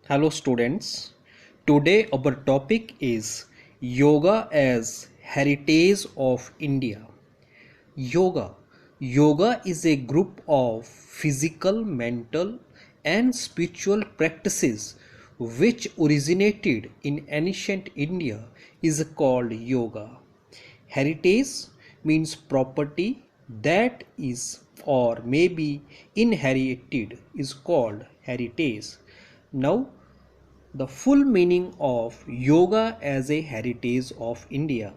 Hello students. Today our topic is Yoga as Heritage of India. Yoga. Yoga is a group of physical, mental and spiritual practices which originated in ancient India is called yoga. Heritage means property that is or may be inherited is called heritage. Now the full meaning of yoga as a heritage of India.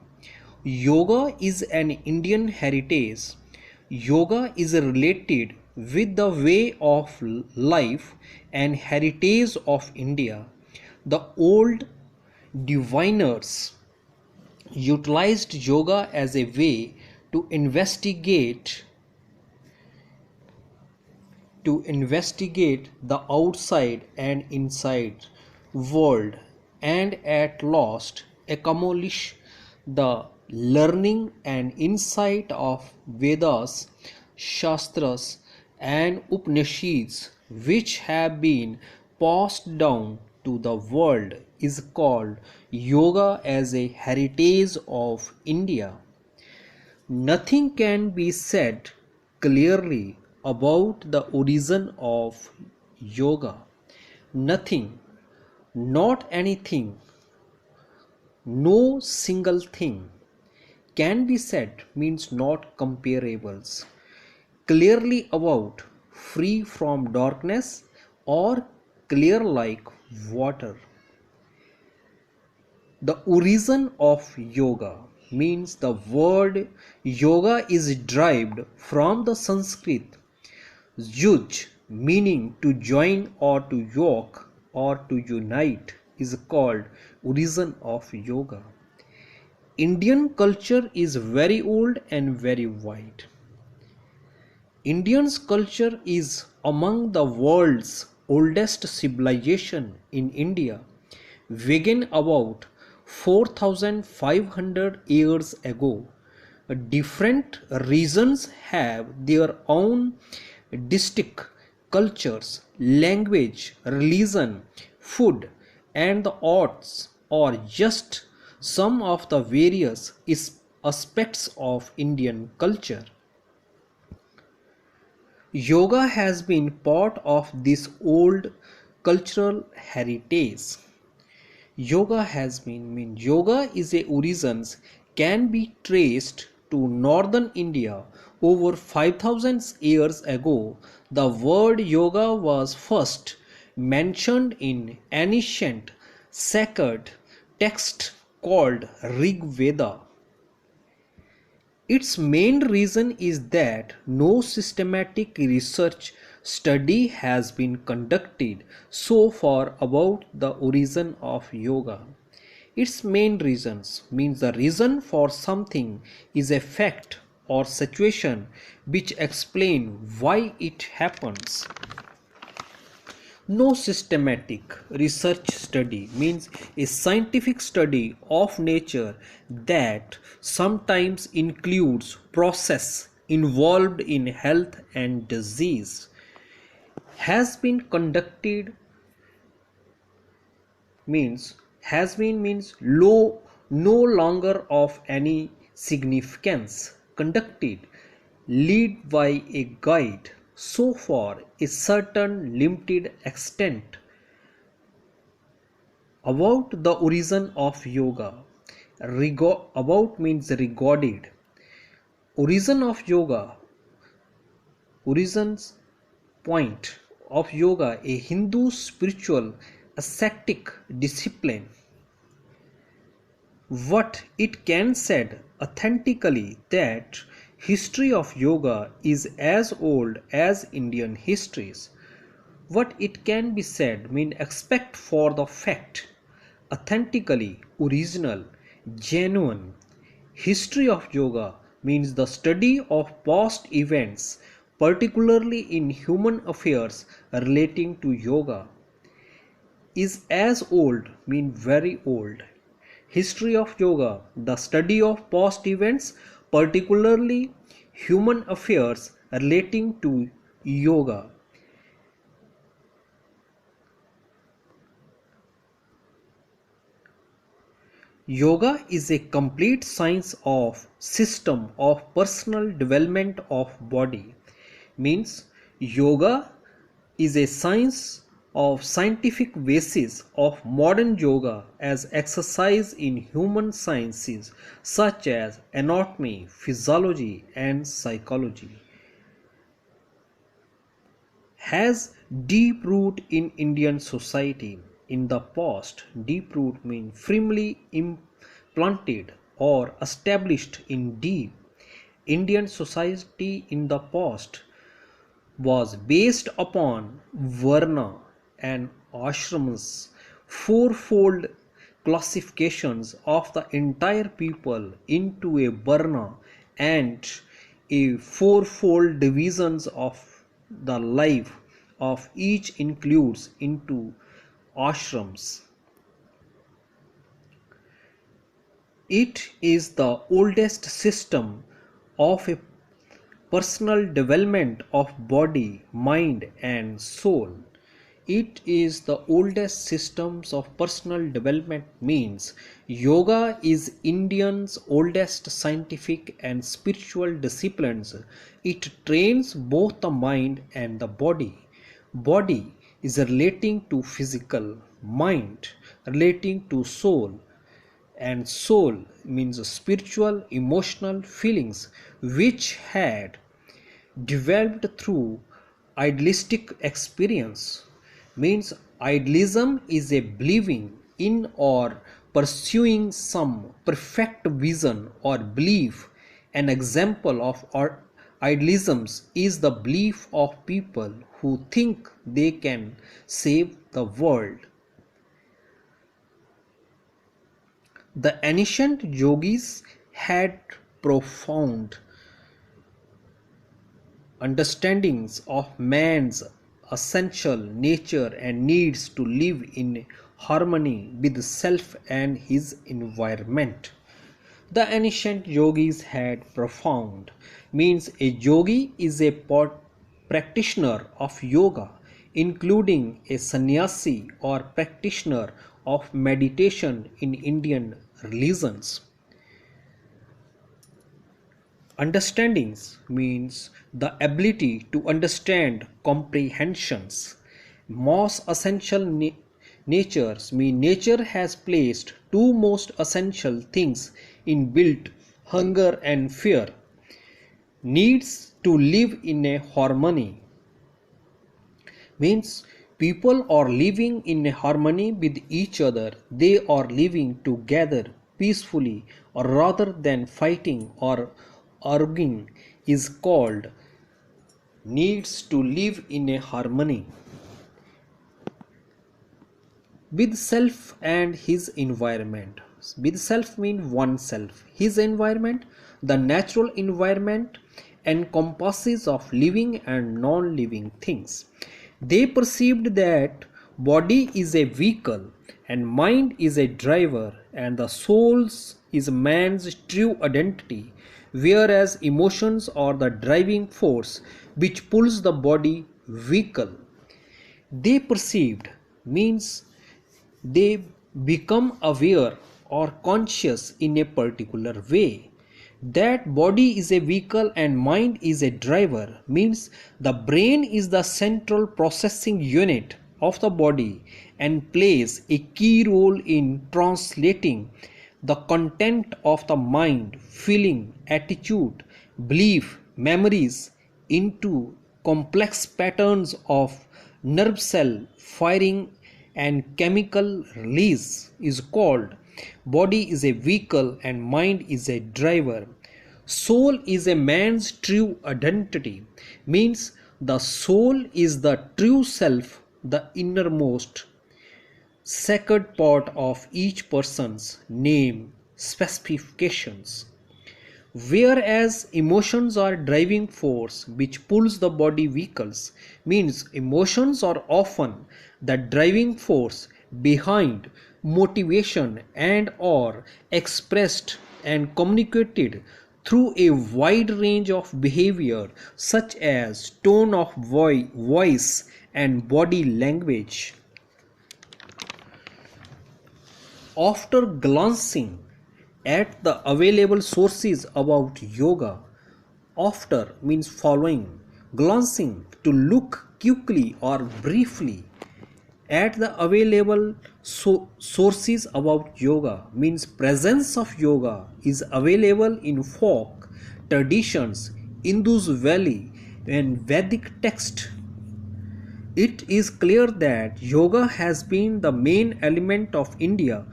Yoga is an Indian heritage. Yoga is related with the way of life and heritage of India. The old diviners utilized yoga as a way to investigate the outside and inside world and at last accomplish the learning and insight of Vedas, Shastras and Upanishads which have been passed down to the world is called yoga as a heritage of India. Nothing can be said clearly about the origin of yoga. Nothing, not anything, no single thing can be said means not comparables. Clearly about, free from darkness or clear like water. The origin of yoga means the word yoga is derived from the Sanskrit yuj, meaning to join or to yoke or to unite, is called origin of yoga. Indian culture is very old and very wide. Indian's culture is among the world's oldest civilization in India, began about 4500 years ago. Different regions have their own distinct cultures, language, religion, food, and the arts, or just some of the various aspects of Indian culture. Yoga has been part of this old cultural heritage. Yoga is a origins can be traced to northern India over 5000 years ago. The word yoga was first mentioned in ancient sacred text called Rig Veda. Its main reason is that no systematic research study has been conducted so far about the origin of yoga. Its main reasons means the reason for something is a fact or situation which explain why it happens. No systematic research study means a scientific study of nature that sometimes includes process involved in health and disease has been conducted means low no longer of any significance conducted lead by a guide so far a certain limited extent about the origin of yoga. About means regarded. Origin of yoga. Origins point of yoga, a Hindu spiritual ascetic discipline. What it can said authentically that history of yoga is as old as Indian histories. What it can be said mean expect for the fact authentically original genuine. History of yoga means the study of past events particularly in human affairs relating to yoga. Is as old mean very old. History of yoga, the study of past events particularly human affairs relating to yoga. Yoga is a complete science of system of personal development of body. Means yoga is a science of scientific basis of modern yoga as exercise in human sciences such as anatomy, physiology and psychology. Has deep root in Indian society. In the past, deep root means firmly implanted or established in deep. Indian society in the past was based upon Varna and Ashrams, fourfold classifications of the entire people into a Varna and a fourfold divisions of the life of each includes into ashrams. It is the oldest system of a personal development of body, mind and soul. It is the oldest systems of personal development means yoga is Indians oldest scientific and spiritual disciplines. It trains both the mind and the body. Body is relating to physical, mind relating to soul, and soul means spiritual emotional feelings which had developed through idealistic experience. Means idealism is a believing in or pursuing some perfect vision or belief. An example of our idealisms is the belief of people who think they can save the world. The ancient yogis had profound understandings of man's essential nature and needs to live in harmony with self and his environment. The ancient yogis had profound means a yogi is a practitioner of yoga, including a sannyasi or practitioner of meditation in Indian religions. Understandings means the ability to understand comprehensions. Most essential natures mean nature has placed two most essential things in built hunger and fear. Needs to live in a harmony means people are living in a harmony with each other. They are living together peacefully or rather than fighting or arguing is called needs to live in a harmony with self and his environment. With self means oneself. His environment, the natural environment encompasses of living and non-living things. They perceived that body is a vehicle and mind is a driver and the soul is man's true identity, whereas emotions are the driving force which pulls the body vehicle. They perceived means they become aware or conscious in a particular way. That body is a vehicle and mind is a driver means the brain is the central processing unit of the body and plays a key role in translating the content of the mind, feeling, attitude, belief, memories into complex patterns of nerve cell firing and chemical release is called. Body is a vehicle and mind is a driver. Soul is a man's true identity means the soul is the true self, the innermost sacred part of each person's name specifications. Whereas emotions are driving force which pulls the body vehicles means emotions are often the driving force behind motivation and are expressed and communicated through a wide range of behavior such as tone of voice and body language. After glancing at the available sources about yoga, after means following, glancing to look quickly or briefly at the available sources about yoga means presence of yoga is available in folk traditions, Indus Valley and Vedic text. It is clear that yoga has been the main element of India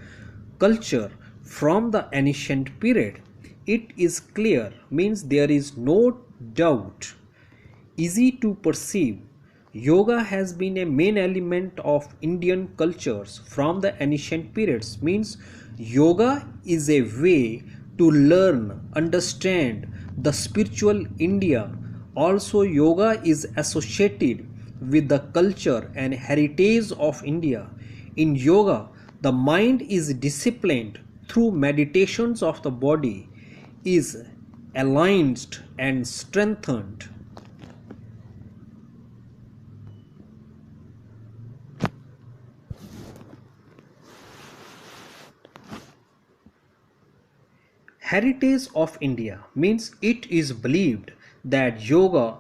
culture from the ancient period. It is clear means there is no doubt. Easy to perceive. Yoga has been a main element of Indian cultures from the ancient periods. Means yoga is a way to learn, understand the spiritual India. Also, yoga is associated with the culture and heritage of India. In yoga, the mind is disciplined through meditations of the body, is aligned and strengthened. Heritage of India means it is believed that yoga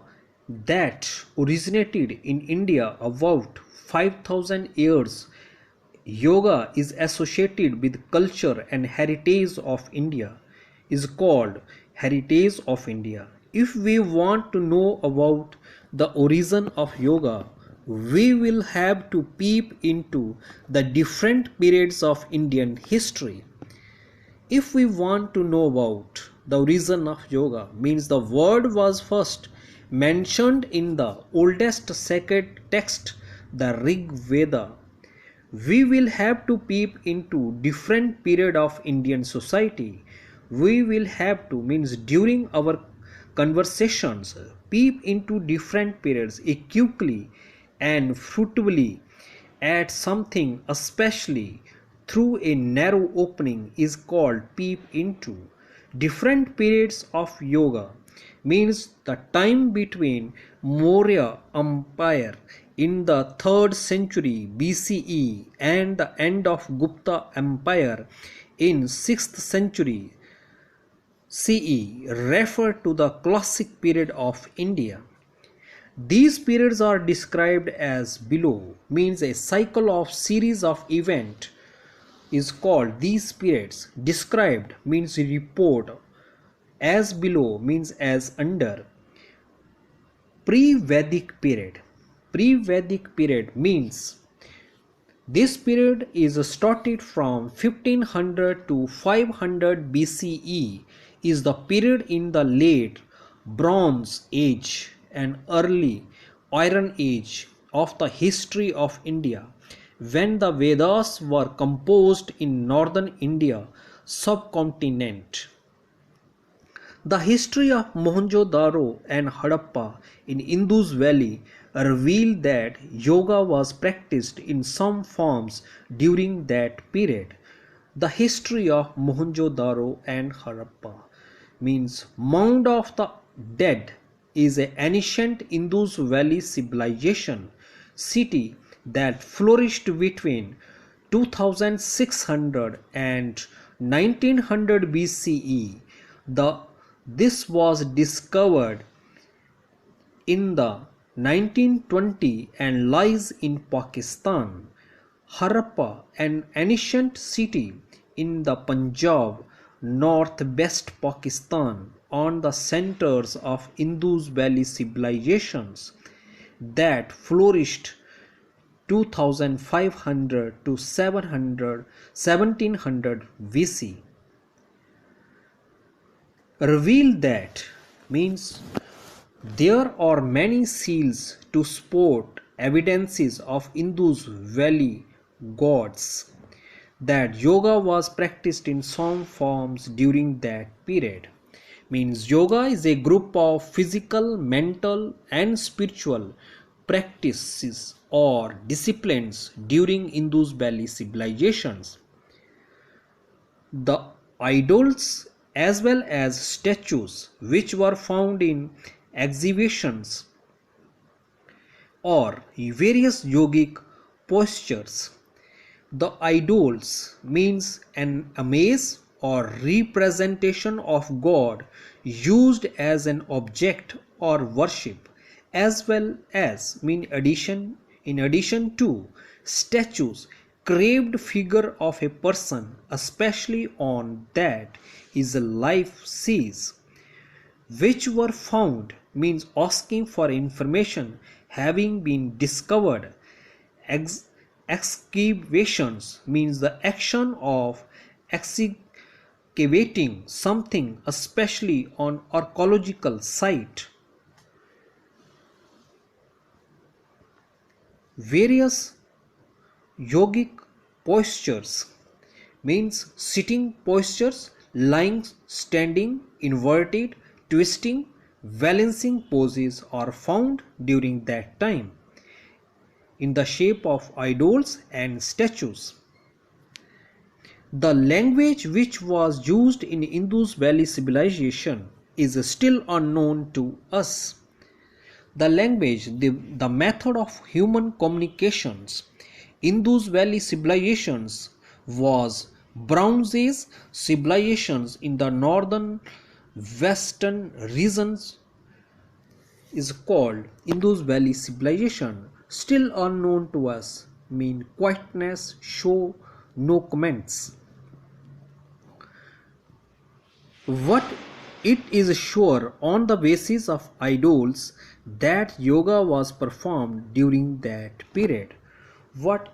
that originated in India about 5000 years yoga is associated with culture and heritage of India is called heritage of India. If we want to know about the origin of yoga, we will have to peep into the different periods of Indian history. If we want to know about the origin of yoga, means the word was first mentioned in the oldest sacred text, the Rig Veda. We will have to peep into different period of Indian society. We will have to means during our conversations peep into different periods quickly and fruitfully at something especially through a narrow opening is called peep into. Different periods of yoga means the time between Maurya Empire in the 3rd century BCE and the end of Gupta Empire in 6th century CE refer to the classic period of India. These periods are described as below means a cycle of series of events is called these periods. Described means report, as below means as under. Pre-Vedic period. Pre-Vedic period means this period is started from 1500 to 500 BCE is the period in the late Bronze Age and early Iron Age of the history of India when the Vedas were composed in northern India subcontinent. The history of Mohenjo-daro and Harappa in Indus Valley reveal that yoga was practiced in some forms during that period. The history of Mohenjo-daro and Harappa means Mound of the Dead is an ancient Indus Valley civilization city that flourished between 2600 and 1900 BCE. This was discovered in the 1920 and lies in Pakistan. Harappa, an ancient city in the Punjab, northwest Pakistan, on the centers of Indus Valley civilizations that flourished 2500 to 1700 BC. Reveal that means there are many seals to support evidences of Indus Valley gods that yoga was practiced in some forms during that period. Means yoga is a group of physical, mental and spiritual practices or disciplines during Indus Valley civilizations. The idols as well as statues which were found in exhibitions or various yogic postures The idols means an image or representation of God used as an object or worship, as well as in addition to statues, carved figure of a person, especially on that is a life size, which were found means asking for information having been discovered. Excavations means the action of excavating something, especially on archaeological site. Various yogic postures means sitting postures, lying, standing, inverted, twisting, balancing poses are found during that time in the shape of idols and statues. The language which was used in Indus Valley civilization is still unknown to us. The language, the method of human communications, Indus Valley civilizations was Bronze Age civilizations in the northern western regions is called Indus Valley civilization. Still unknown to us mean quietness, show no comments. What it is sure on the basis of idols that yoga was performed during that period. What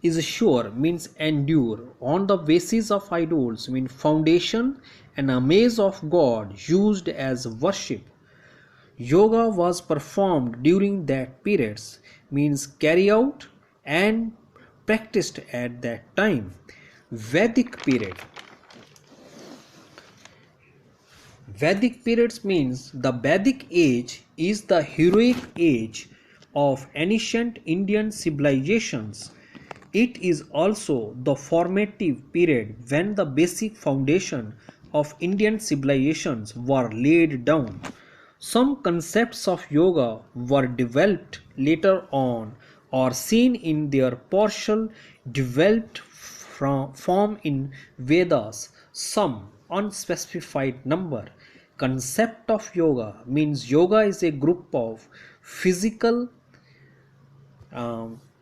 is sure means endure on the basis of idols mean foundation and amaze of God used as worship. Yoga was performed during that periods means carry out and practiced at that time. Vedic period. Vedic periods means the Vedic age is the heroic age of ancient Indian civilizations. It is also the formative period when the basic foundation of Indian civilizations were laid down. Some concepts of yoga were developed later on or seen in their partial developed form in Vedas, some unspecified number. Concept of yoga means yoga is a group of physical,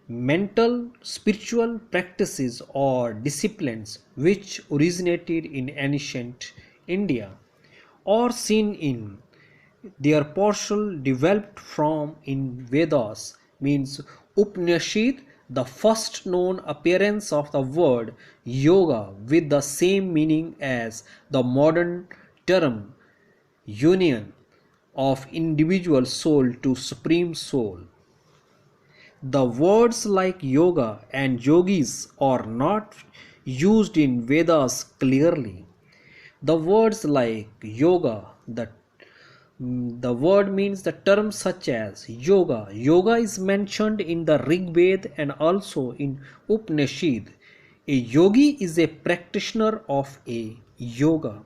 mental, spiritual practices or disciplines which originated in ancient India or seen in their partial developed from in Vedas means Upanishad, the first known appearance of the word yoga with the same meaning as the modern term union of individual soul to supreme soul. The words like yoga and yogis are not used in Vedas clearly. The words like yoga, the word means the terms such as yoga. Yoga is mentioned in the Rig Veda and also in Upanishad. A yogi is a practitioner of a yoga.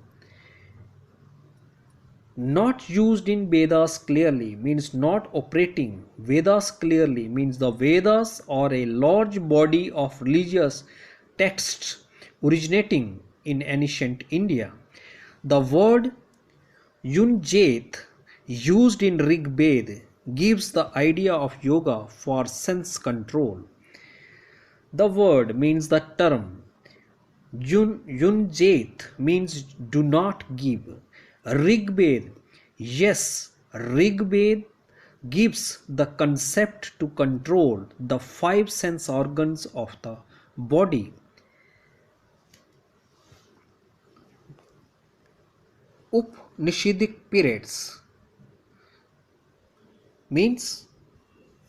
Not used in Vedas clearly means not operating. Vedas clearly means the Vedas are a large body of religious texts originating in ancient India. The word Yunjait used in Rig Veda gives the idea of yoga for sense control. The word means the term. Yunjait means do not give. Rig Veda, yes, Rig Veda gives the concept to control the five sense organs of the body. Upanishadic periods means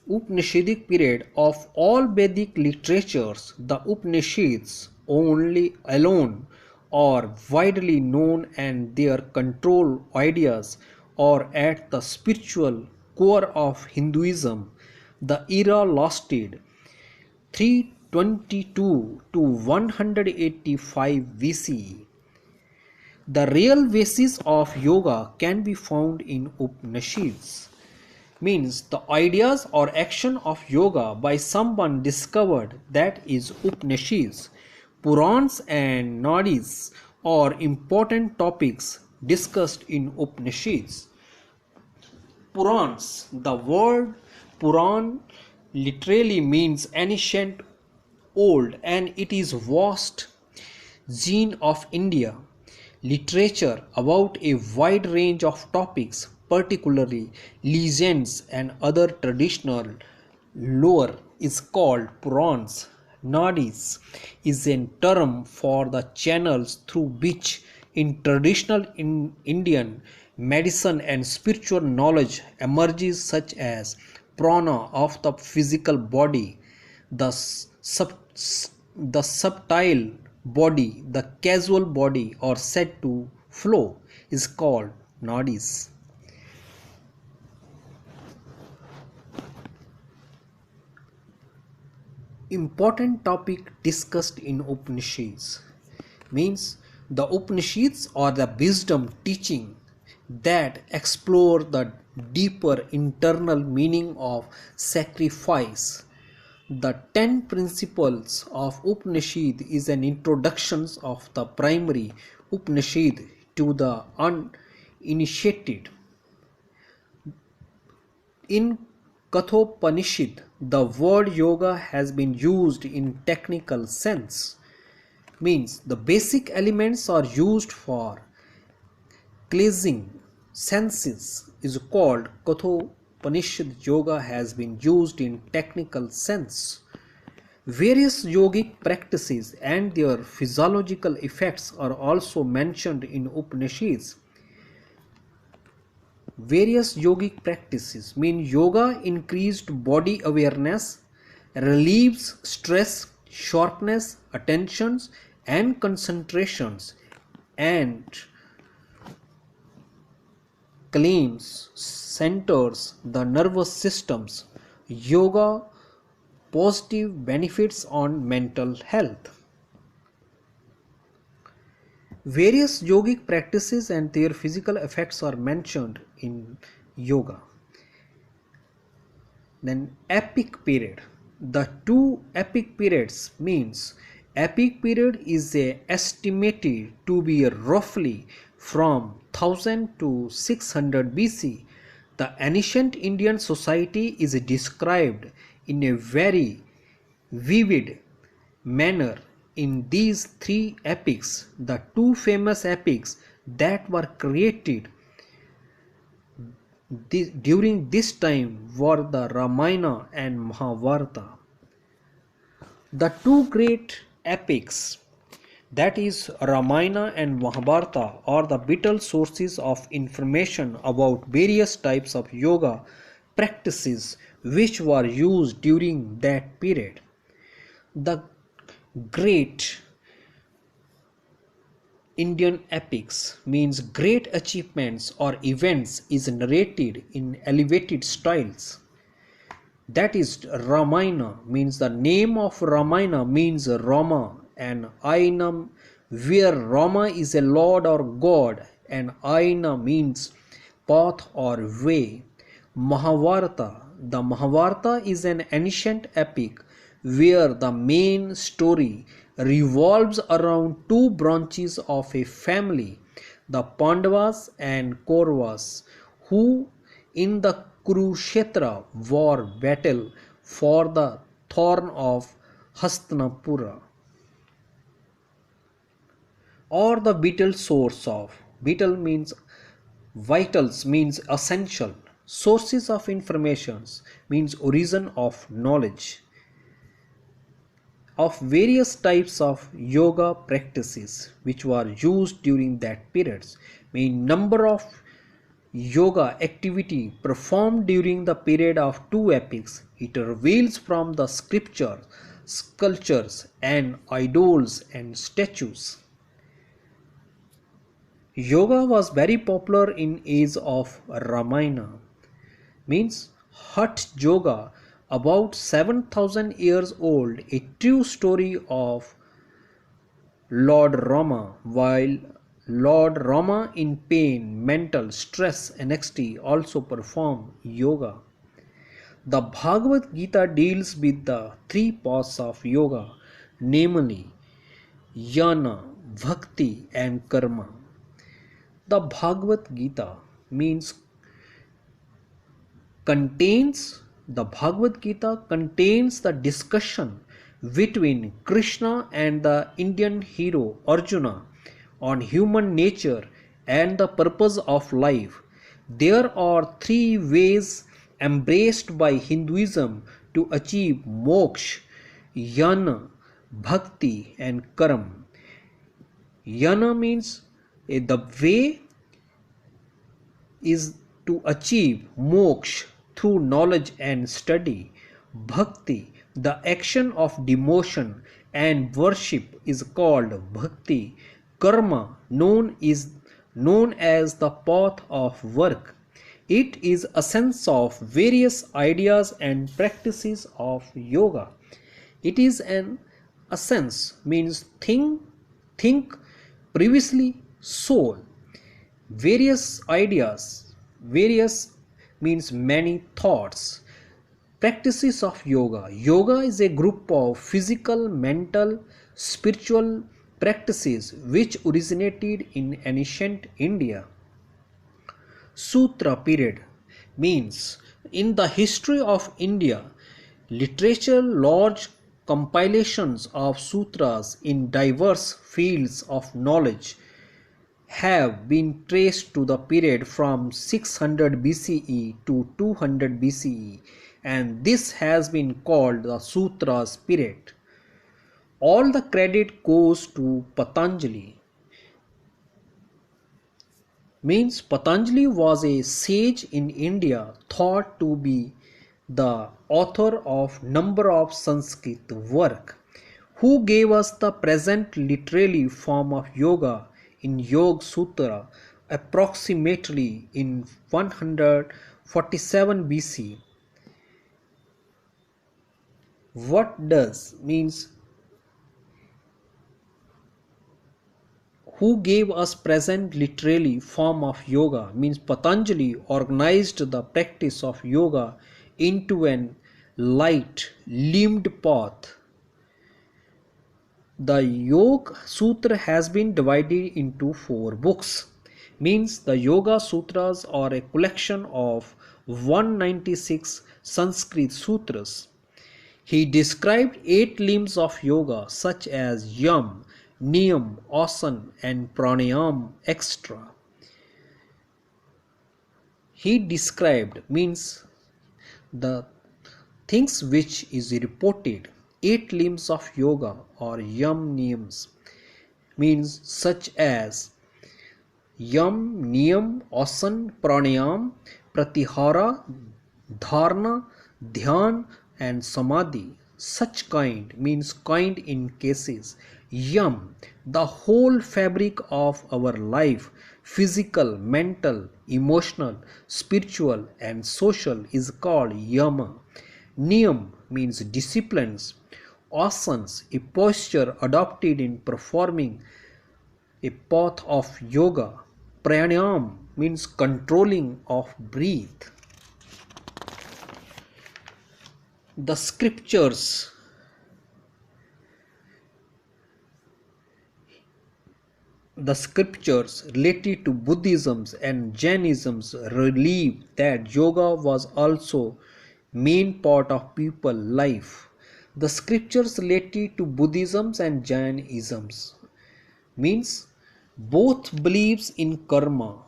Upanishadic period of all Vedic literatures, the Upanishads only alone are widely known and their control ideas are at the spiritual core of Hinduism. The era lasted 322 to 185 BCE. The real basis of yoga can be found in Upanishads. means the ideas or action of yoga by someone discovered, that is Upanishads. Purans and Nadis are important topics discussed in Upanishads. Purans. The word Puran literally means ancient, old, and it is vast gene of India. Literature about a wide range of topics, particularly legends and other traditional lore, is called Purans. Nadis is a term for the channels through which in traditional Indian medicine and spiritual knowledge emerges, such as prana of the physical body, the the subtle body, the causal body, or said to flow, is called nadis. Important topic discussed in Upanishads means the Upanishads are the wisdom teaching that explore the deeper internal meaning of sacrifice. The 10 principles of Upanishad is an introduction of the primary Upanishad to the uninitiated. In Kathopanishad, the word yoga has been used in technical sense, means the basic elements are used for cleansing senses is called Kathopanishad. Yoga has been used in technical sense. Various yogic practices and their physiological effects are also mentioned in Upanishads. Various yogic practices mean yoga increased body awareness, relieves stress, sharpness, attentions, and concentrations, and claims centers the nervous systems. Yoga positive benefits on mental health. Various yogic practices and their physical effects are mentioned in yoga. Then epic period. The two epic periods means epic period is estimated to be roughly from 1000 to 600 BC. The ancient Indian society is described in a very vivid manner in these three epics. The two famous epics that were created during this time were the Ramayana and Mahabharata. The two great epics, that is Ramayana and Mahabharata, are the vital sources of information about various types of yoga practices which were used during that period. The great Indian epics means great achievements or events is narrated in elevated styles. That is Ramayana means the name of Ramayana means Rama, and Ainam, where Rama is a lord or god, and Aina means path or way. Mahabharata, the Mahabharata is an ancient epic where the main story revolves around two branches of a family, the Pandavas and Kauravas, who in the Kurukshetra war battle for the throne of Hastinapura, or the vital source of. Vital means vitals means essential. Sources of informations means origin of knowledge. Of various types of yoga practices which were used during that period, mean number of yoga activity performed during the period of two epics. It reveals from the scriptures, sculptures, and idols and statues. Yoga was very popular in age of Ramayana, means Hatha Yoga, about 7,000 years old, a true story of Lord Rama. While Lord Rama in pain, mental stress, anxiety also performed yoga. The Bhagavad Gita deals with the three paths of yoga, namely jnana, bhakti, and karma. The Bhagavad Gita means contains the discussion between Krishna and the Indian hero Arjuna on human nature and the purpose of life. There are three ways embraced by Hinduism to achieve moksha: jnana, bhakti, and karma. Jnana means the way is to achieve moksha through knowledge and study. Bhakti, the action of devotion and worship, is called bhakti. Karma, known as the path of work. It is a sense of various ideas and practices of yoga. It is an essence means think previously soul. Various means many thoughts. Practices of yoga. Yoga is a group of physical, mental, spiritual practices which originated in ancient India. Sutra period means in the history of India, literature, large compilations of sutras in diverse fields of knowledge have been traced to the period from 600 BCE to 200 BCE, and this has been called the Sutras period. All the credit goes to Patanjali. Means Patanjali was a sage in India thought to be the author of number of Sanskrit work, who gave us the present literary form of yoga in Yoga Sutra approximately in 147 BC. What does means who gave us present literally form of yoga means Patanjali organized the practice of yoga into an light limbed path. The Yoga Sutra has been divided into 4 books. Means the Yoga Sutras are a collection of 196 Sanskrit sutras. He described 8 limbs of yoga such as yam, niyam, asana, and pranayam, etc. He described means the things which is reported 8 limbs of yoga or yam niyams means such as yam, niyam, asana, pranayam, pratyahara, dharana, dhyan, and samadhi. Such kind means kind in cases. Yam, the whole fabric of our life, physical, mental, emotional, spiritual, and social, is called yama. Niyam means disciplines. Asanas, a posture adopted in performing a path of yoga. Pranayam means controlling of breath. The scriptures related to Buddhism and Jainism relieve that yoga was also main part of people life. The scriptures related to Buddhism and Jainism means both believes in karma,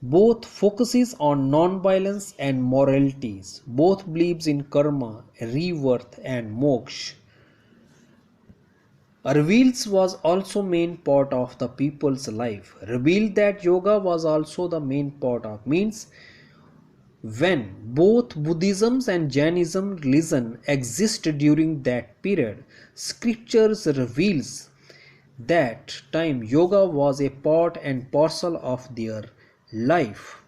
both focuses on non-violence and moralities, both believes in karma, rebirth, and moksha. Reveals was also main part of the people's life. Revealed that yoga was also the main part of means when both Buddhism and Jainism religion existed during that period, scriptures reveals that time yoga was a part and parcel of their life.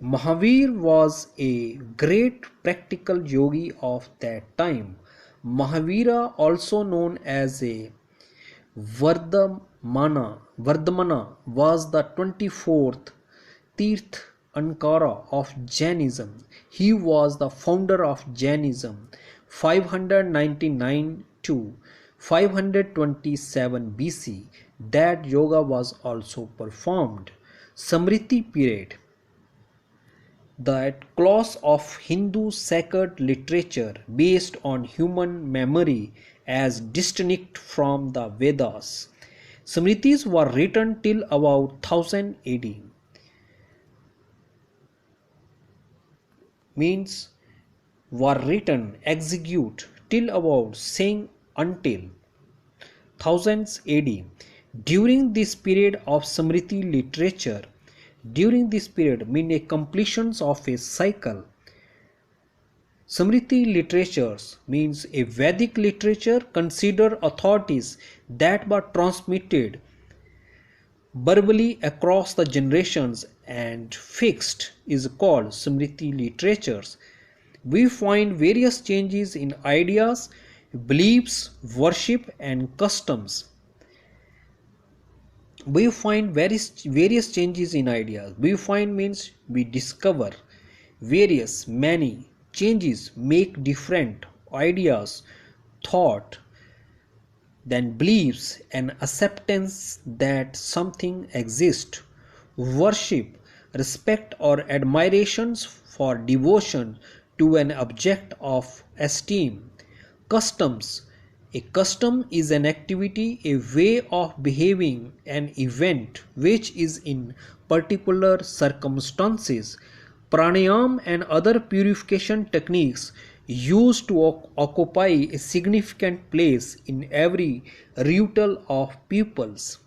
Mahavir was a great practical yogi of that time. Mahavira, also known as a Vardhamana, was the 24th Tirth Ankara of Jainism. He was the founder of Jainism 599 to 527 BC. That yoga was also performed. Smriti period, that class of Hindu sacred literature based on human memory as distinct from the Vedas. Smritis were written till about 1000 AD. Means were written, execute till about saying until thousands AD. During this period of Smriti literature, during this period mean a completion of a cycle. Smriti literatures means a Vedic literature consider authorities that were transmitted verbally across the generations and fixed is called Smriti literatures. We find various changes in ideas, beliefs, worship and customs. We find various changes in ideas. We find means we discover various many changes make different ideas, thought, then beliefs and acceptance that something exists, worship, respect or admirations for devotion to an object of esteem, customs. A custom is an activity, a way of behaving, an event which is in particular circumstances. Pranayam and other purification techniques used to occupy a significant place in every ritual of peoples.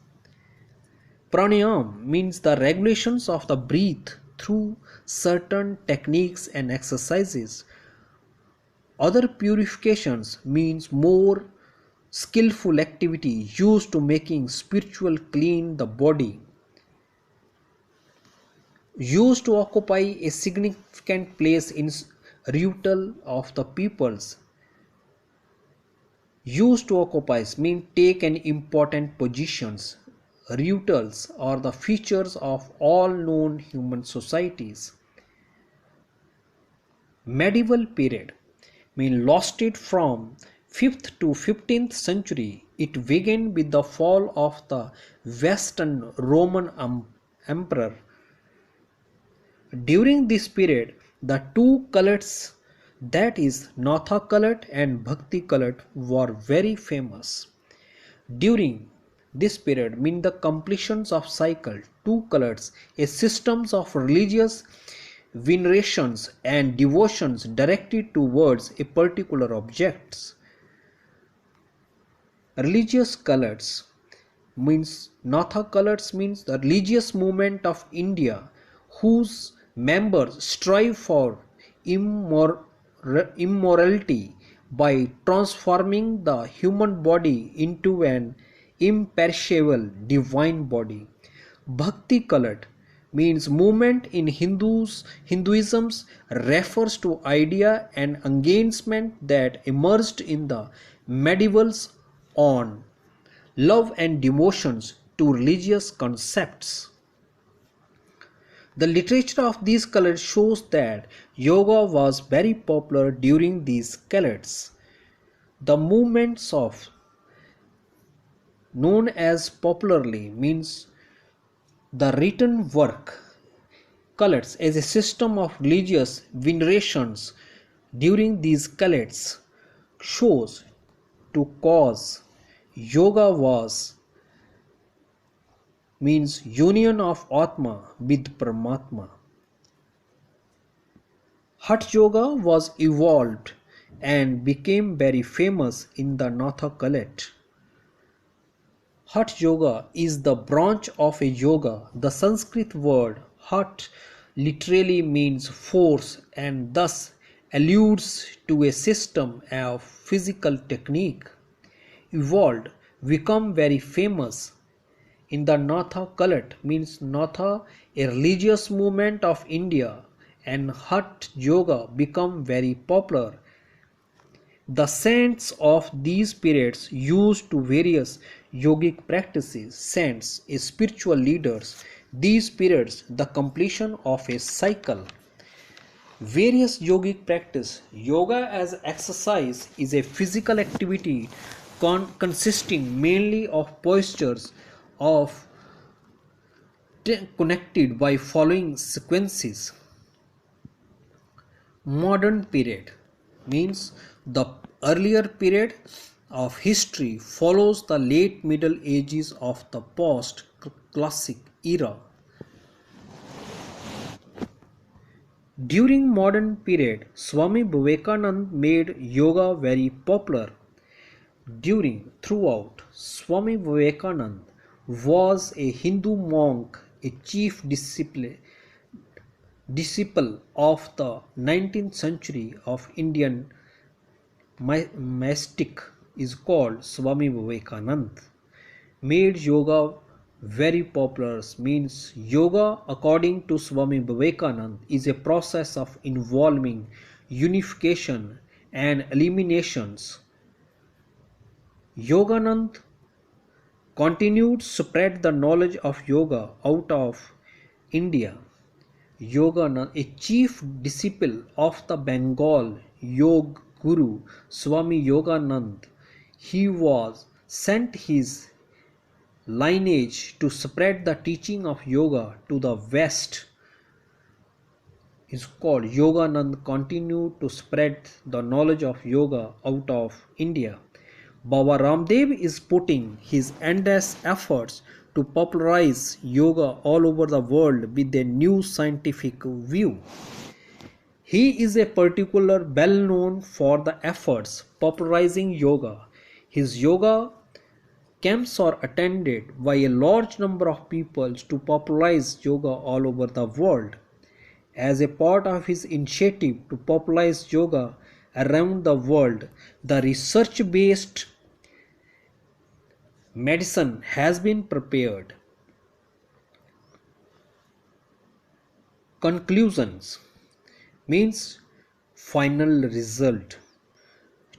Pranayam means the regulations of the breath through certain techniques and exercises. Other purifications means more skillful activity used to making spiritual clean the body, used to occupy a significant place in ritual of the peoples. Used to occupy mean take an important positions. Rituals are the features of all known human societies. Medieval period mean lasted from 5th to 15th century. It began with the fall of the Western Roman Emperor. During this period, the two cults, that is Natha cult and Bhakti cult, were very famous. During this period mean the completions of cycle, two cults, a systems of religious venerations and devotions directed towards a particular objects. Religious cults means Natha cults means the religious movement of India whose members strive for immorality by transforming the human body into an imperishable divine body. Bhakti cult means movement in Hinduism refers to idea and engagement that emerged in the medievals on love and devotions to religious concepts. The literature of these cults shows that yoga was very popular during these cults. The movements of known as popularly means the written work cults as a system of religious venerations during these cults shows to cause yoga was means union of Atma with Paramatma. Hatha Yoga was evolved and became very famous in the Natha cult. Hatha Yoga is the branch of a yoga. The Sanskrit word Hatha literally means force and thus alludes to a system of physical technique. Evolved, become very famous in the Natha cult means Natha, a religious movement of India, and Hatha Yoga become very popular. The saints of these periods used to various yogic practices. Saints, spiritual leaders, These periods, the completion of a cycle. Various yogic practice. Yoga as exercise is a physical activity consisting mainly of postures of connected by following sequences. Modern period means the earlier period of history follows the late Middle Ages of the post classic era. During modern period, Swami Vivekananda made yoga very popular. Throughout, Swami Vivekananda was a Hindu monk, a chief disciple of the 19th century of Indian mystic is called Swami Vivekananda. Made yoga very popular means yoga according to Swami Vivekananda is a process of involving unification and eliminations. Yoganand continued to spread the knowledge of yoga out of India. Yoganand, a chief disciple of the Bengal Yoga Guru Swami Yoganand, he was sent his lineage to spread the teaching of yoga to the West. Is called Yoganand continued to spread the knowledge of yoga out of India. Baba Ramdev is putting his endless efforts to popularize yoga all over the world with a new scientific view. He is a particular well known for the efforts popularizing yoga. His yoga camps are attended by a large number of people to popularize yoga all over the world. As a part of his initiative to popularize yoga around the world, the research-based medicine has been prepared. Conclusions means final result.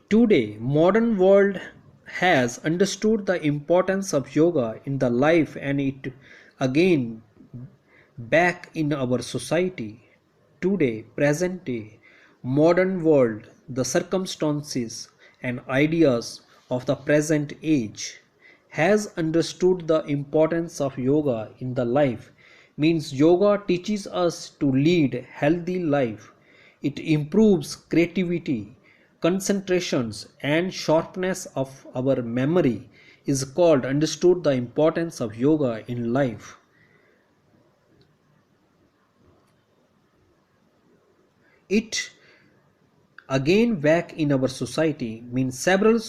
Today, modern world has understood the importance of yoga in the life and it again back in our society. Today, present day, modern world, the circumstances and ideas of the present age has understood the importance of yoga in the life. Means yoga teaches us to lead healthy life. It improves creativity, concentrations and sharpness of our memory is called understood the importance of yoga in life. It again back in our society means several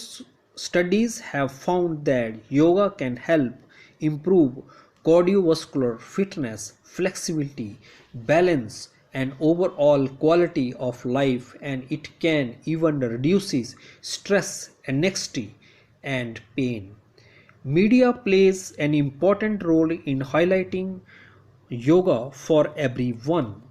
studies have found that yoga can help improve cardiovascular fitness, flexibility, balance and overall quality of life, and it can even reduces stress, anxiety and pain. Media plays an important role in highlighting yoga for everyone.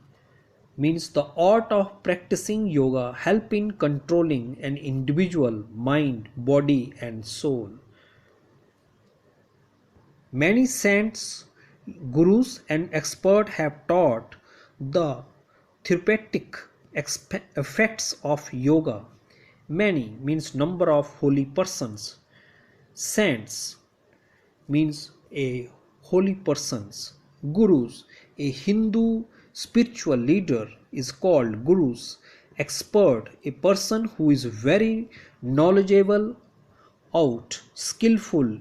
Means the art of practicing yoga help in controlling an individual mind, body and soul. Many saints, gurus and experts have taught the therapeutic effects of yoga. Many means number of holy persons. Saints means a holy persons. Gurus, a Hindu spiritual leader is called gurus. Expert, a person who is very knowledgeable out skillful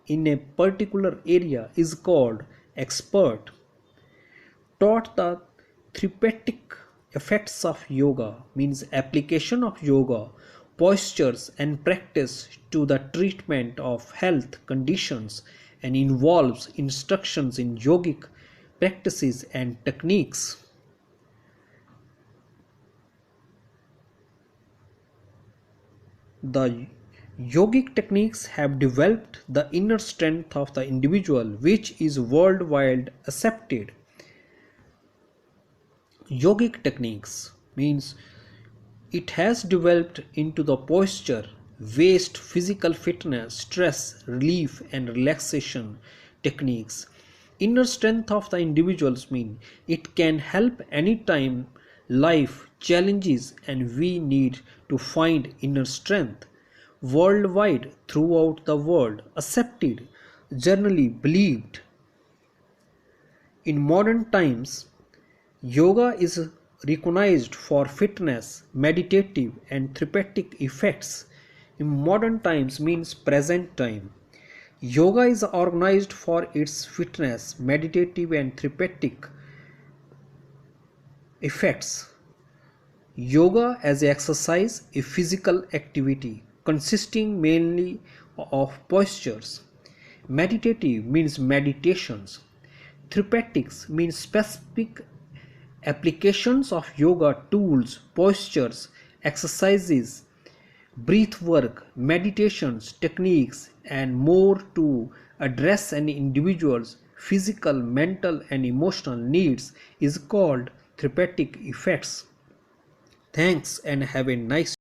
in a particular area is called expert. Taught the therapeutic effects of yoga means application of yoga postures and practice to the treatment of health conditions and involves instructions in yogic practices and techniques. The yogic techniques have developed the inner strength of the individual, which is worldwide accepted. Yogic techniques means it has developed into the posture, waist, physical fitness, stress relief and relaxation techniques. Inner strength of the individuals mean it can help anytime life challenges and we need to find inner strength. Worldwide, throughout the world, accepted, generally believed. In modern times, yoga is recognized for fitness, meditative, and therapeutic effects. In modern times means present time. Yoga is organized for its fitness, meditative, and therapeutic effects. Yoga as an exercise, a physical activity consisting mainly of postures. Meditative means meditations. Therapeutics means specific applications of yoga tools, postures, exercises, breath work, meditations, techniques, and more to address an individual's physical, mental, and emotional needs is called therapeutic effects. Thanks and have a nice